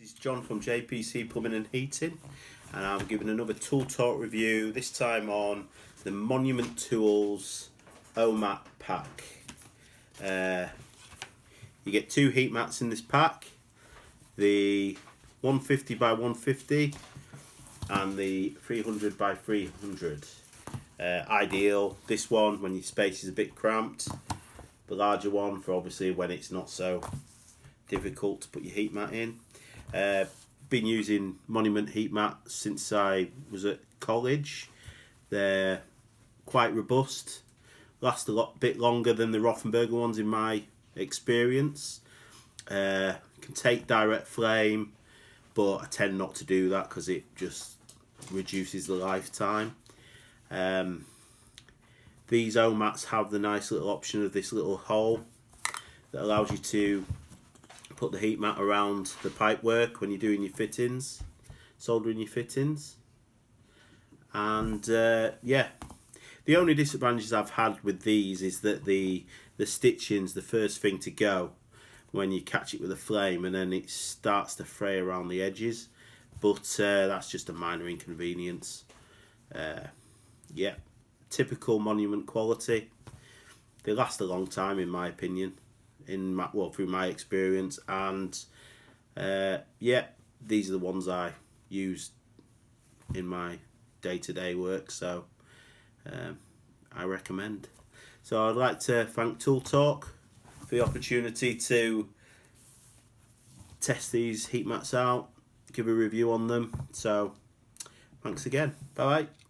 This is John from JPC Plumbing and Heating, and I'm giving another tool talk review, this time on the Monument Tools OMAT pack. You get two heat mats in this pack, the 150 by 150 and the 300 by 300. Ideal, this one when your space is a bit cramped, the larger one for obviously when it's not so difficult to put your heat mat in. Been using Monument heat mats since I was at college. They're quite robust, last a bit longer than the Rothenberger ones in my experience. Can take direct flame, but I tend not to do that because it just reduces the lifetime. These OMATs have the nice little option of this little hole that allows you to put the heat mat around the pipework when you're doing your fittings, soldering your fittings. And yeah, the only disadvantages I've had with these is that the stitching's the first thing to go when you catch it with a flame, and then it starts to fray around the edges, but that's just a minor inconvenience. Yeah, typical Monument quality. They last a long time in my opinion, through my experience, and yeah, these are the ones I use in my day-to-day work, so I recommend. So I'd like to thank Tool Talk for the opportunity to test these heat mats out, give a review on them. So thanks again. Bye bye.